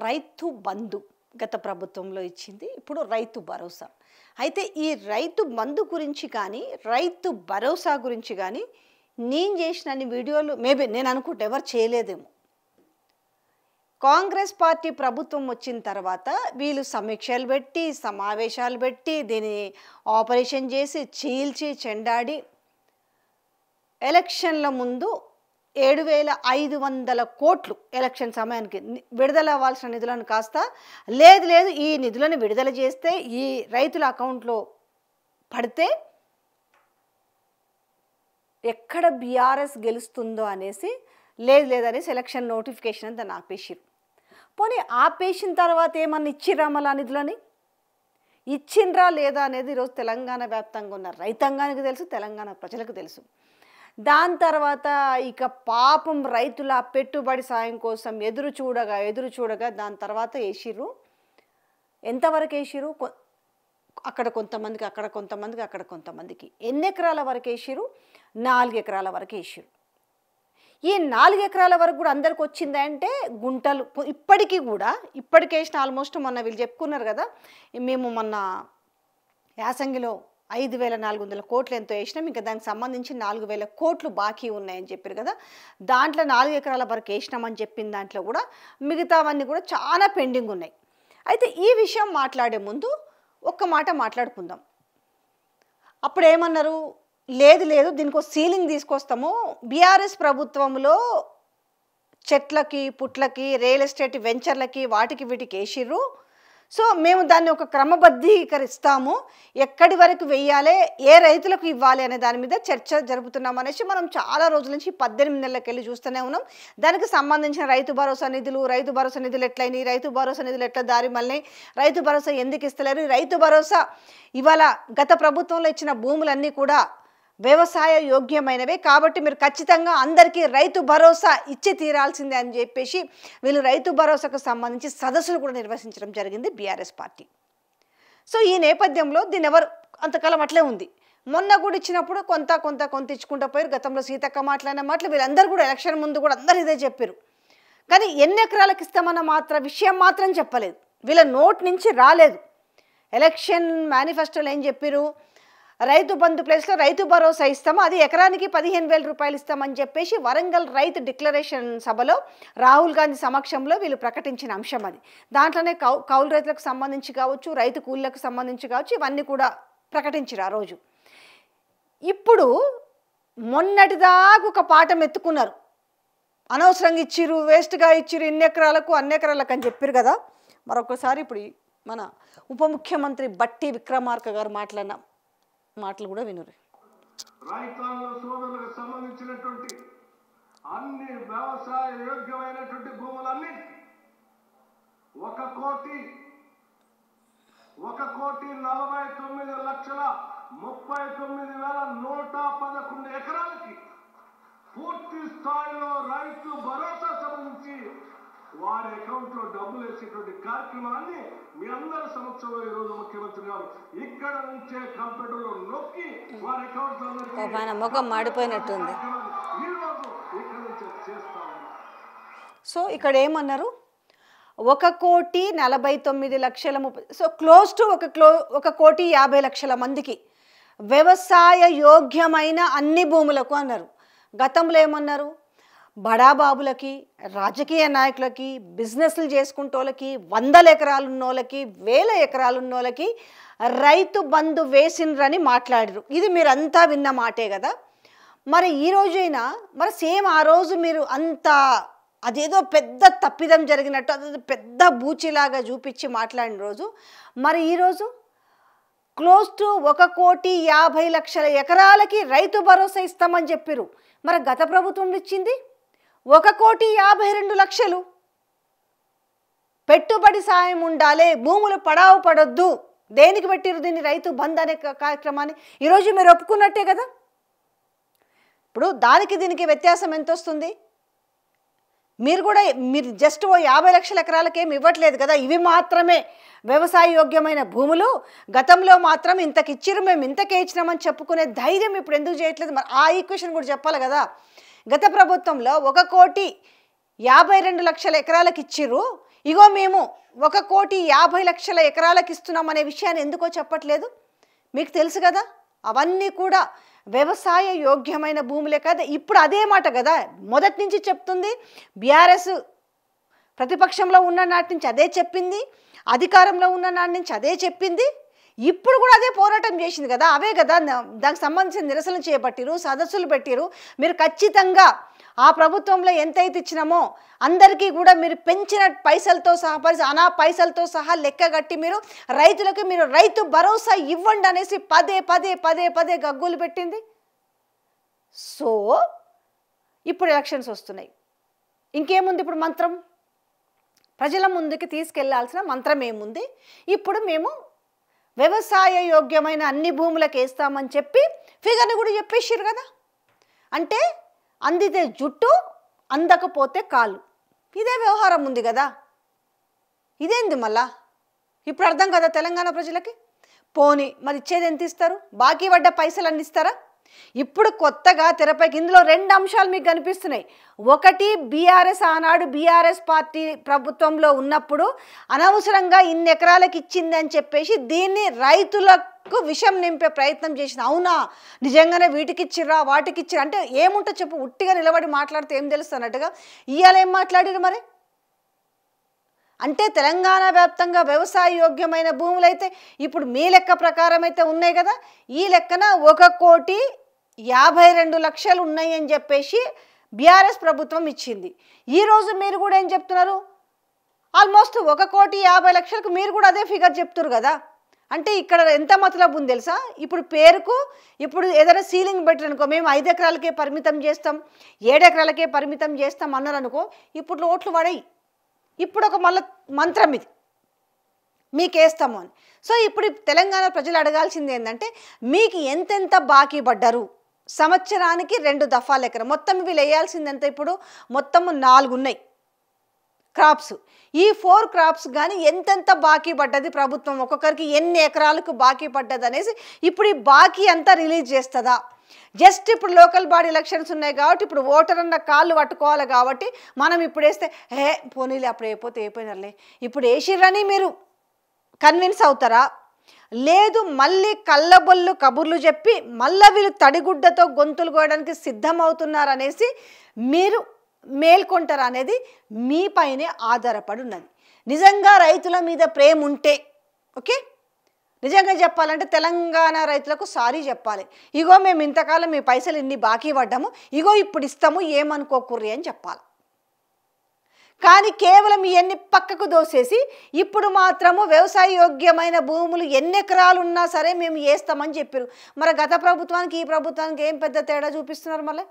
రైతు బంధు గత ప్రభుత్వంలో ఇచ్చింది, ఇప్పుడు రైతు భరోసా. అయితే ఈ రైతు బంధు గురించి కానీ రైతు భరోసా గురించి కానీ నేను చేసిన అన్ని వీడియోలు మేబీ నేను అనుకుంటే ఎవరు చేయలేదేమో. కాంగ్రెస్ పార్టీ ప్రభుత్వం వచ్చిన తర్వాత వీళ్ళు సమీక్షలు పెట్టి సమావేశాలు పెట్టి దీన్ని ఆపరేషన్ చేసి చీల్చి చెండాడి ఎలక్షన్ల ముందు 7,500 కోట్లు ఎలక్షన్ సమయానికి విడుదల అవ్వాల్సిన నిధులను కాస్త లేదు ఈ నిధులను విడుదల చేస్తే ఈ రైతుల అకౌంట్లో పడితే ఎక్కడ బీఆర్ఎస్ గెలుస్తుందో అనేసి లేదనేసి ఎలక్షన్ నోటిఫికేషన్ అంతా ఆపేసిరు. పోనీ ఆపేసిన తర్వాత ఏమన్నా ఇచ్చిర్రా మళ్ళా నిధులని? ఇచ్చిండ్రా లేదా అనేది ఈరోజు తెలంగాణ వ్యాప్తంగా ఉన్న రైతాంగానికి తెలుసు, తెలంగాణ ప్రజలకు తెలుసు. దాని తర్వాత ఇక పాపం రైతుల పెట్టుబడి సాయం కోసం ఎదురు చూడగా దాని తర్వాత వేసిర్రు. ఎంతవరకు వేసిర్రు? అక్కడ కొంతమందికి ఎన్ని ఎకరాల వరకు వేసిర్రు? 4 ఎకరాల వరకు వేసిర్రు. ఈ 4 ఎకరాల వరకు కూడా అందరికి వచ్చిందంటే గుంటలు ఇప్పటికి వేసిన ఆల్మోస్ట్ మొన్న వీళ్ళు చెప్పుకున్నారు కదా, మేము మొన్న యాసంగిలో 5,400 కోట్లు ఎంతో వేసినాం, ఇంకా దానికి సంబంధించి 4,000 కోట్లు బాకీ ఉన్నాయని చెప్పారు కదా. దాంట్లో 4 ఎకరాల వరకు వేసినామని చెప్పిన దాంట్లో కూడా మిగతావన్నీ కూడా చాలా పెండింగ్ ఉన్నాయి. అయితే ఈ విషయం మాట్లాడే ముందు ఒక్క మాట మాట్లాడుకుందాం. అప్పుడు ఏమన్నారు? లేదు దీనికి సీలింగ్ తీసుకొస్తాము, బీఆర్ఎస్ ప్రభుత్వంలో చెట్లకి పుట్లకి రియల్ ఎస్టేట్ వెంచర్లకి వాటికి వీటికి వేసిర్రు, సో మేము దాన్ని ఒక క్రమబద్ధీకరిస్తాము, ఎక్కడి వరకు వెయ్యాలి, ఏ రైతులకు ఇవ్వాలి అనే దాని మీద చర్చ జరుపుతున్నాం అనేసి మనం చాలా రోజుల నుంచి 18 నెలలకెళ్ళి చూస్తూనే ఉన్నాం. దానికి సంబంధించిన రైతు భరోసా నిధులు ఎట్లయినాయి, రైతు భరోసా నిధులు ఎట్లా దారి మళ్ళీ, రైతు భరోసా ఎందుకు ఇస్తలేరు, రైతు భరోసా ఇవాళ గత ప్రభుత్వంలో ఇచ్చిన భూములన్నీ కూడా వ్యవసాయ యోగ్యమైనవే కాబట్టి మీరు ఖచ్చితంగా అందరికీ రైతు భరోసా ఇచ్చి తీరాల్సిందే అని చెప్పేసి వీళ్ళు రైతు భరోసాకు సంబంధించి సదస్సులు కూడా నిర్వహించడం జరిగింది బీఆర్ఎస్ పార్టీ. సో ఈ నేపథ్యంలో దీన్ని ఎవరు అంతకాలం అట్లే ఉంది. మొన్న కూడా ఇచ్చినప్పుడు కొంత ఇచ్చుకుంటూ పోయారు. గతంలో సీతక్క మాట్లాడిన మాటలు వీళ్ళందరూ కూడా ఎలక్షన్ ముందు కూడా అందరూ ఇదే చెప్పారు. కానీ ఎన్ని ఎకరాలకు ఇస్తామన్న విషయం మాత్రం చెప్పలేదు, వీళ్ళ నోట్ నుంచి రాలేదు. ఎలక్షన్ మేనిఫెస్టోలో ఏం చెప్పారు? రైతు బంధు ప్లేస్లో రైతు భరోసా ఇస్తాము, అది ఎకరానికి 15,000 రూపాయలు ఇస్తామని చెప్పేసి వరంగల్ రైతు డిక్లరేషన్ సభలో రాహుల్ గాంధీ సమక్షంలో వీళ్ళు ప్రకటించిన అంశం అది. దాంట్లోనే కౌలు రైతులకు సంబంధించి కావచ్చు, రైతు కూలీలకు సంబంధించి కావచ్చు, ఇవన్నీ కూడా ప్రకటించారు ఆ రోజు. ఇప్పుడు మొన్నటిదాకా ఒక పాఠం ఎత్తుకున్నారు, అనవసరంగా ఇచ్చిర్రు, వేస్ట్గా ఇచ్చిర్రు, ఇన్ని ఎకరాలకు అన్ని ఎకరాలకు అని చెప్పారు కదా. మరొకసారి ఇప్పుడు మన ఉప ముఖ్యమంత్రి బట్టి విక్రమార్క గారు మాట్లాడిన మాటలు కూడా వినురు. రైతాంగ సోదరులకు సంబంధించినటువంటి అన్ని వ్యవసాయ యోగ్యమైనటువంటి భూములన్నిటికీ 1,49,39,111 ఎకరాలకి పూర్తి స్థాయిలో రైతు భరోసా సంబంధించి వారి అకౌంట్ లో డబ్బులు వేసేటువంటి కార్యక్రమాన్ని మీ అందరి సమక్షంలో ఈ రోజు ముఖ్యమంత్రి గారు ఇక్కడ నుంచే కంప్యూటర్ లో నొక్కి వారి అకౌంట్ ముఖం మాడిపోయినట్టుంది. ఈ రోజు ఇక్కడ నుంచే చేస్తాము. సో ఇక్కడ ఏమన్నారు? 1,49,30,30,000, సో క్లోజ్ టు 1,50,00,000 మందికి వ్యవసాయ యోగ్యమైన అన్ని భూములకు అన్నారు. గతంలో ఏమన్నారు? బడాబాబులకి, రాజకీయ నాయకులకి, బిజినెస్లు చేసుకుంటోళ్ళకి, 100 ఎకరాలు ఉన్నోళ్ళకి, 1000 ఎకరాలు ఉన్నోళ్ళకి రైతు బంధు వేసిండ్రని మాట్లాడారు. ఇది మీరంతా విన్న మాటే కదా. మరి ఈ రోజైనా మరి సేమ్ ఆ రోజు మీరు అంత అదేదో పెద్ద తప్పిదం జరిగినట్టు అదేదో పెద్ద బూచిలాగా చూపించి మాట్లాడిన రోజు, మరి ఈరోజు క్లోజ్ టు 1,50,00,000 ఎకరాలకి రైతు భరోసా ఇస్తామని చెప్పారు. మరి గత ప్రభుత్వం ఇచ్చింది 1,52,00,000. పెట్టుబడి సాయం ఉండాలి, భూములు పడావు పడొద్దు, దేనికి పెట్టిరు దీన్ని? రైతు బంధు అనే కార్యక్రమాన్ని ఈరోజు మీరు ఒప్పుకున్నట్టే కదా. ఇప్పుడు దానికి దీనికి వ్యత్యాసం ఎంత వస్తుంది? మీరు జస్ట్ 50,00,000 ఎకరాలకి ఏమి ఇవ్వట్లేదు కదా, ఇవి మాత్రమే వ్యవసాయ యోగ్యమైన భూములు, గతంలో మాత్రం ఇంతకి ఇచ్చిరు, మేము ఇంతకే ఇచ్చినామని చెప్పుకునే ధైర్యం ఇప్పుడు ఎందుకు చేయట్లేదు? మరి ఆ ఈక్వేషన్ కూడా చెప్పాలి కదా. గత ప్రభుత్వంలో 1,52,00,000 ఎకరాలకు ఇచ్చిర్రు, ఇగో మేము 1,50,00,000 ఎకరాలకు ఇస్తున్నాం అనే విషయాన్ని ఎందుకో చెప్పట్లేదు? మీకు తెలుసు కదా, అవన్నీ కూడా వ్యవసాయ యోగ్యమైన భూములే కదా. ఇప్పుడు అదే మాట కదా మొదటి నుంచి చెప్తుంది. బీఆర్ఎస్ ప్రతిపక్షంలో ఉన్న నాటి నుంచి అదే చెప్పింది, అధికారంలో ఉన్న నాటి నుంచి అదే చెప్పింది, ఇప్పుడు కూడా అదే పోరాటం చేసింది కదా. అవే కదా దానికి సంబంధించిన నిరసనలు చేపట్టిరు, సదస్సులు పెట్టిరు. మీరు ఖచ్చితంగా ఆ ప్రభుత్వంలో ఎంతైతే ఇచ్చినామో అందరికీ కూడా మీరు పెంచిన పైసలతో సహా పైసలతో సహా లెక్క కట్టి మీరు రైతులకు మీరు రైతు భరోసా ఇవ్వండి అనేసి పదే పదే పదే పదే గగ్గోలు పెట్టింది. సో ఇప్పుడు ఎలక్షన్స్ వస్తున్నాయి. ఇంకేముంది ఇప్పుడు మంత్రం? ప్రజల ముందుకు తీసుకెళ్లాల్సిన మంత్రం ఏముంది? ఇప్పుడు మేము వ్యవసాయ యోగ్యమైన అన్ని భూములకు వేస్తామని చెప్పి ఫిగర్ని కూడా చెప్పేసారు కదా. అంటే అందితే జుట్టు, అందకపోతే కాళ్ళు, ఇదే వ్యవహారం ఉంది కదా. ఇదేంది మళ్ళా? ఇప్పుడు అర్థం కదా తెలంగాణ ప్రజలకి. పోనీ మరి ఇచ్చేది ఎంత ఇస్తారు? బాకీ పడ్డ పైసలు అన్ని ఇస్తారా? ఇప్పుడు కొత్తగా తెరపైకి ఇందులో 2 అంశాలు మీకు కనిపిస్తున్నాయి. ఒకటి, బీఆర్ఎస్ ఆనాడు బీఆర్ఎస్ పార్టీ ప్రభుత్వంలో ఉన్నప్పుడు అనవసరంగా ఇన్ని ఎకరాలకు ఇచ్చింది అని చెప్పేసి దీన్ని రైతులకు విషం నింపే ప్రయత్నం చేసింది. అవునా, నిజంగానే వీటికి ఇచ్చిర్రా వాటికి ఇచ్చిర్రా అంటే ఏముంటో చెప్పు. ఉట్టిగా నిలబడి మాట్లాడితే ఏం తెలుస్తున్నట్టుగా ఇవాళ ఏం మాట్లాడారు మరి? అంటే తెలంగాణ వ్యాప్తంగా వ్యవసాయ యోగ్యమైన భూములైతే ఇప్పుడు మీ లెక్క ప్రకారం అయితే ఉన్నాయి కదా, ఈ లెక్కన 1,52,00,000 ఉన్నాయి అని చెప్పేసి బీఆర్ఎస్ ప్రభుత్వం ఇచ్చింది. ఈరోజు మీరు కూడా ఏం చెప్తున్నారు? ఆల్మోస్ట్ 1,50,00,000కు మీరు కూడా అదే ఫిగర్ చెప్తున్నారు కదా. అంటే ఇక్కడ ఎంత మతలబు ఉంది తెలుసా? ఇప్పుడు పేరుకు ఇప్పుడు ఏదైనా సీలింగ్ పెట్టారనుకో, మేము 5 ఎకరాలకే పరిమితం చేస్తాం, 7 ఎకరాలకే పరిమితం చేస్తాం అన్నారు అనుకో, ఇప్పుడు ఓట్లు పడాయి. ఇప్పుడు ఒక మళ్ళీ మంత్రం ఇది మీకేస్తాము అని. సో ఇప్పుడు తెలంగాణ ప్రజలు అడగాల్సింది ఏంటంటే మీకు ఎంతెంత బాకీ పడ్డారు? సంవత్సరానికి 2 దఫాల ఎకరం మొత్తం వీళ్ళు వేయాల్సింది ఎంత? ఇప్పుడు మొత్తము 4 ఉన్నాయి క్రాప్స్. ఈ 4 క్రాప్స్ కానీ ఎంతెంత బాకీ పడ్డది ప్రభుత్వం, ఒక్కొక్కరికి ఎన్ని ఎకరాలకు బాకీ పడ్డది అనేసి ఇప్పుడు ఈ బాకీ అంతా రిలీజ్ చేస్తుందా? జస్ట్ ఇప్పుడు లోకల్ బాడీ ఎలక్షన్స్ ఉన్నాయి కాబట్టి ఇప్పుడు ఓటర్ అన్న కాళ్ళు పట్టుకోవాలి కాబట్టి మనం ఇప్పుడు వేస్తే పోనీలే అప్పుడు అయిపోతే అయిపోయినారులే ఇప్పుడు వేసిర్రని మీరు కన్విన్స్ అవుతారా? లేదు మళ్ళీ కళ్ళబొల్లు కబుర్లు చెప్పి మళ్ళీ వీళ్ళు తడిగుడ్డతో గొంతులు కోయడానికి సిద్ధమవుతున్నారు అనేసి మీరు మేల్కొంటారు అనేది మీపైనే ఆధారపడి ఉన్నది. నిజంగా రైతుల మీద ప్రేమ ఉంటే ఓకే, నిజంగా చెప్పాలంటే తెలంగాణ రైతులకు సారీ చెప్పాలి. ఇగో మేము ఇంతకాలం మీ పైసలు ఇన్ని బాకీ పడ్డాము, ఇగో ఇప్పుడు ఇస్తాము ఏమనుకోకుర్రి అని చెప్పాలి. కానీ కేవలం ఇవన్నీ పక్కకు దోసేసి ఇప్పుడు మాత్రము వ్యవసాయ యోగ్యమైన భూములు ఎన్ని ఎకరాలు ఉన్నా సరే మేము వేస్తామని చెప్పారు. మరి గత ప్రభుత్వానికి ఈ ప్రభుత్వానికి ఏం పెద్ద తేడా చూపిస్తున్నారు మళ్ళీ?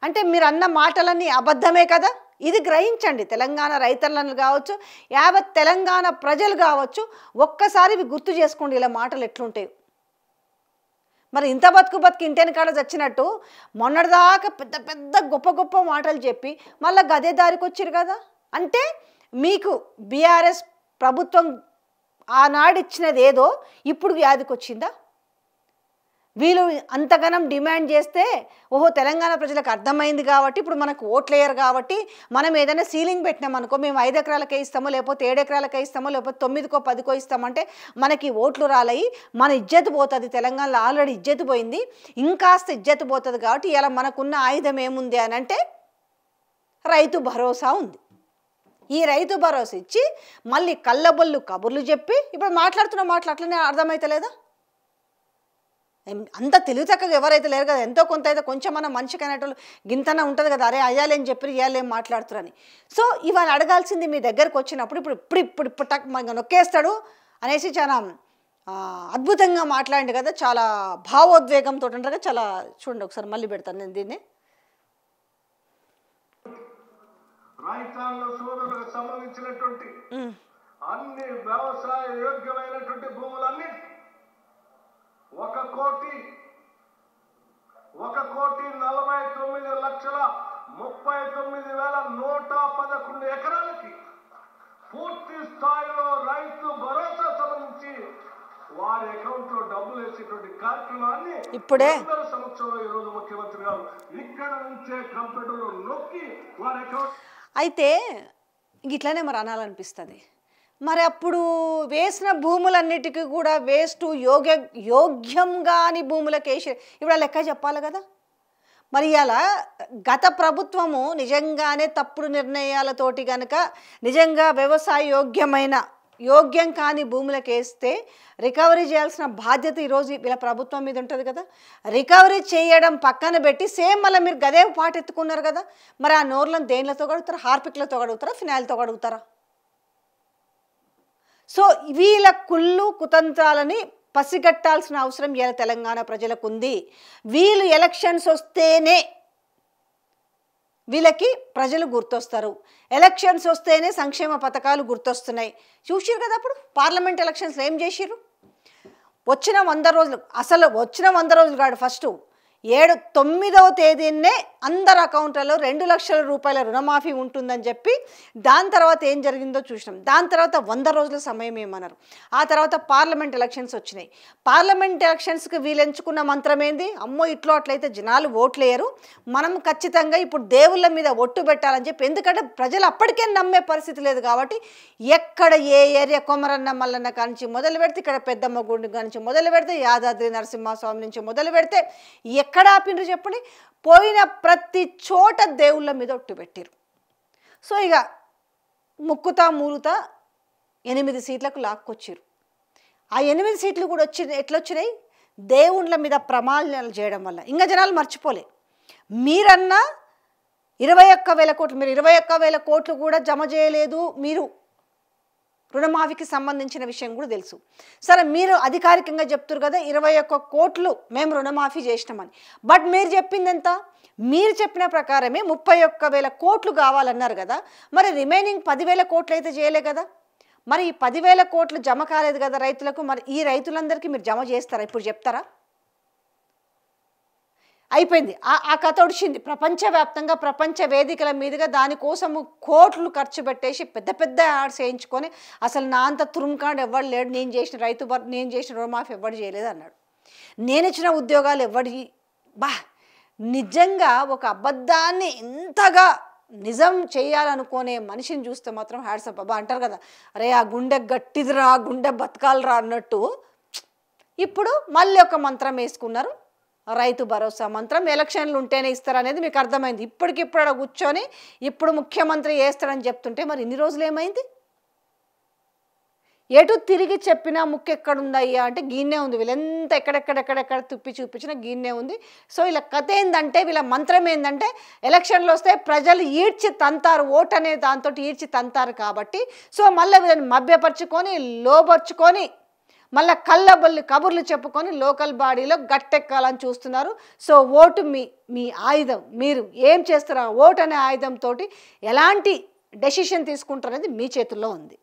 అంటే మీరు అన్న మాటలన్నీ అబద్ధమే కదా. ఇది గ్రహించండి తెలంగాణ రైతులను కావచ్చు, యావత్ తెలంగాణ ప్రజలు కావచ్చు, ఒక్కసారి ఇవి గుర్తు చేసుకోండి ఇలా మాటలు ఎట్లుంటాయి. మరి ఇంత బతుకు ఇంటెని కాడ చచ్చినట్టు మొన్నటిదాకా పెద్ద పెద్ద గొప్ప గొప్ప మాటలు చెప్పి మళ్ళీ గదే దారికి వచ్చారు కదా. అంటే మీకు బీఆర్ఎస్ ప్రభుత్వం ఆనాడు ఇచ్చినది ఏదో ఇప్పుడు వ్యాధికి వచ్చిందా? వీళ్ళు అంతగానం డిమాండ్ చేస్తే ఓహో తెలంగాణ ప్రజలకు అర్థమైంది కాబట్టి ఇప్పుడు మనకు ఓట్లేయరు కాబట్టి మనం ఏదైనా సీలింగ్ పెట్టినామనుకో, మేము 5 ఎకరాలకే ఇస్తామో లేకపోతే 7 ఎకరాలకే ఇస్తామో లేకపోతే 9కో 10కో ఇస్తామంటే మనకి ఓట్లు రాలయి, మన ఇజ్జత్ పోతుంది. తెలంగాణలో ఆల్రెడీ ఇజ్జత్ పోయింది, ఇంకాస్త ఇజ్జత్ పోతుంది. కాబట్టి ఇలా మనకున్న ఆయుధం ఏముంది అని అంటే రైతు భరోసా ఉంది. ఈ రైతు భరోసా ఇచ్చి మళ్ళీ కళ్ళబొల్లు కబుర్లు చెప్పి ఇప్పుడు మాట్లాడుతున్న మాటలు అట్లనే అర్థమవుతలేదా? అంత తెలివితక్కగా ఎవరైతే లేరు కదా, ఎంతో కొంత అయితే కొంచెం మన మనిషికి అనేటోళ్ళు గింతన ఉంటుంది కదా, అరే అయ్యాలేం చెప్పి ఇయ్యాలేం మాట్లాడుతారని. సో ఇవాళ అడగాల్సింది మీ దగ్గరకు వచ్చినప్పుడు ఇప్పుడు టక్ నొక్కేస్తాడు అనేసి చాలా అద్భుతంగా మాట్లాడింది కదా, చాలా భావోద్వేగంతో ఉంటారు కదా. చాలా చూడండి ఒకసారి మళ్ళీ పెడతాను నేను దీన్ని. రైతాంగ సోదరులకు సంబంధించినటువంటి అన్ని వ్యవసాయ యోగ్యమైనటువంటి భూములన్నీ 1,49,39,111 ఎకరాలకి పూర్తి స్థాయిలో రైతు భరోసా సంబంధించి వారి అకౌంట్ లో డబ్బులు వేసేటువంటి కార్యక్రమాన్ని ఇప్పుడే సంవత్సరంలో ఈ రోజు ముఖ్యమంత్రి గారు ఇక్కడ నుంచే కంప్యూటర్లో నొక్కి వారి అకౌంట్. అయితే ఇంక ఇట్లానే మరి అనాలనిపిస్తుంది. మరి అప్పుడు వేసిన భూములన్నిటికీ కూడా వేస్ట్ యోగ్యం కాని భూములకేసి ఇప్పుడు లెక్క చెప్పాలి కదా. మరి అలా గత ప్రభుత్వము నిజంగానే తప్పుడు నిర్ణయాలతోటి కనుక నిజంగా వ్యవసాయ యోగ్యం కాని భూములకేస్తే రికవరీ చేయాల్సిన బాధ్యత ఈరోజు వీళ్ళ ప్రభుత్వం మీద ఉంటుంది కదా. రికవరీ చేయడం పక్కన పెట్టి సేమ్ మళ్ళీ మీరు గదే పాట ఎత్తుకున్నారు కదా. మరి ఆ నోర్లను దేనిలతో కడుగుతారా? హార్పిక్లతో కడుగుతారా? ఫినాయిల్తో కడుగుతారా? సో వీళ్ళ కుళ్ళు కుతంత్రాలని పసిగట్టాల్సిన అవసరం ఇలా తెలంగాణ ప్రజలకు ఉంది. వీళ్ళు ఎలక్షన్స్ వస్తేనే వీళ్ళకి ప్రజలు గుర్తొస్తారు, ఎలక్షన్స్ వస్తేనే సంక్షేమ పథకాలు గుర్తొస్తున్నాయి. చూసిరు కదా అప్పుడు పార్లమెంట్ ఎలక్షన్స్లో ఏం చేసిర్రు? వచ్చిన 100 రోజులు, అసలు వచ్చిన 100 రోజులు కాదు, ఫస్ట్ 9వ తేదీనే అందరి అకౌంట్లలో 2 లక్షల రూపాయల రుణమాఫీ ఉంటుందని చెప్పి దాని తర్వాత ఏం జరిగిందో చూసినాం. దాని తర్వాత 100 రోజుల సమయం ఏమన్నారు. ఆ తర్వాత పార్లమెంట్ ఎలక్షన్స్ వచ్చినాయి. పార్లమెంట్ ఎలక్షన్స్కి వీళ్ళు ఎంచుకున్న మంత్రం ఏంది? అమ్మో ఇట్లో అట్లయితే జనాలు ఓట్లేయరు, మనం ఖచ్చితంగా ఇప్పుడు దేవుళ్ళ మీద ఒట్టు పెట్టాలని చెప్పి. ఎందుకంటే ప్రజలు అప్పటికే నమ్మే పరిస్థితి లేదు కాబట్టి ఎక్కడ ఏ ఏరియా కొమరన్న మల్లన్న కానించి మొదలు పెడితే ఇక్కడ పెద్దమ్మ గుడి కానించి మొదలు పెడితే యాదాద్రి నరసింహస్వామి నుంచి మొదలు పెడితే ఎక్కడ ఆపిండ్రు చెప్పండి? పోయిన ప్రతి చోట దేవుళ్ళ మీద ఒట్టు పెట్టిరు. సో ఇక ముక్కుతా మూలుతా 8 సీట్లకు లాక్కొచ్చిరు. ఆ 8 సీట్లు కూడా ఎట్లొచ్చినాయి? దేవుళ్ళ మీద ప్రమాణాలు చేయడం వల్ల. ఇంకా జనాలు మర్చిపోలే. మీరన్నా 21,000 కోట్లు, మీరు 21,000 కోట్లు కూడా జమ చేయలేదు. మీరు రుణమాఫీకి సంబంధించిన విషయం కూడా తెలుసు. సరే మీరు అధికారికంగా చెప్తారు కదా 21 కోట్లు మేము రుణమాఫీ చేసినామని. బట్ మీరు చెప్పింది ఎంత? మీరు చెప్పిన ప్రకారమే 31,000 కోట్లు కావాలన్నారు కదా. మరి రిమైనింగ్ 10,000 కోట్లు అయితే చేయలే కదా. మరి ఈ 10,000 కోట్లు జమ కాలేదు కదా రైతులకు. మరి ఈ రైతులందరికీ మీరు జమ చేస్తారా? ఇప్పుడు చెప్తారా? అయిపోయింది. ఆ కథ ఒడిచింది. ప్రపంచవ్యాప్తంగా ప్రపంచ వేదికల మీదుగా దానికోసము కోట్లు ఖర్చు పెట్టేసి పెద్ద పెద్ద యాడ్స్ వేయించుకొని అసలు నా అంత తురుముకాడు ఎవ్వడు లేడు, నేను చేసిన రుణమాఫీ ఎవ్వడు చేయలేదు అన్నాడు. నేను ఇచ్చిన ఉద్యోగాలు ఎవ్వడి నిజంగా ఒక అబద్ధాన్ని ఎంతగా నిజం చేయాలనుకునే మనిషిని చూస్తే మాత్రం హ్యాట్సప్ బాబా అంటారు కదా. అరే ఆ గుండె గట్టిదిరా, గుండె బతకాలరా అన్నట్టు ఇప్పుడు మళ్ళీ ఒక మంత్రం వేసుకున్నారు. రైతు భరోసా మంత్రం. ఎలక్షన్లు ఉంటేనే ఇస్తారనేది మీకు అర్థమైంది. ఇప్పటికిప్పుడు అక్కడ కూర్చొని ఇప్పుడు ముఖ్యమంత్రి వేస్తాడని చెప్తుంటే మరి ఇన్ని రోజులు ఏమైంది? ఎటు తిరిగి చెప్పినా ముక్కు ఎక్కడుందయ్యా అంటే గీన్నే ఉంది. వీళ్ళెంత ఎక్కడెక్కడెక్కడెక్కడ తిప్పి చూపించినా గీన్నే ఉంది. సో వీళ్ళ కథ ఏంటంటే, వీళ్ళ మంత్రం ఏంటంటే ఎలక్షన్లు వస్తే ప్రజలు ఈడ్చి తంతారు, ఓటు అనే దాంతో ఈడ్చి తంతారు కాబట్టి సో మళ్ళీ వీళ్ళని మభ్యపరుచుకొని లోపరుచుకొని మళ్ళీ కళ్ళబొల్లి కబుర్లు చెప్పుకొని లోకల్ బాడీలో గట్టెక్కాలని చూస్తున్నారు. సో ఓటు మీ ఆయుధం. మీరు ఏం చేస్తారో ఓటు అనే ఆయుధంతో ఎలాంటి డెసిషన్ తీసుకుంటారనేది మీ చేతుల్లో ఉంది.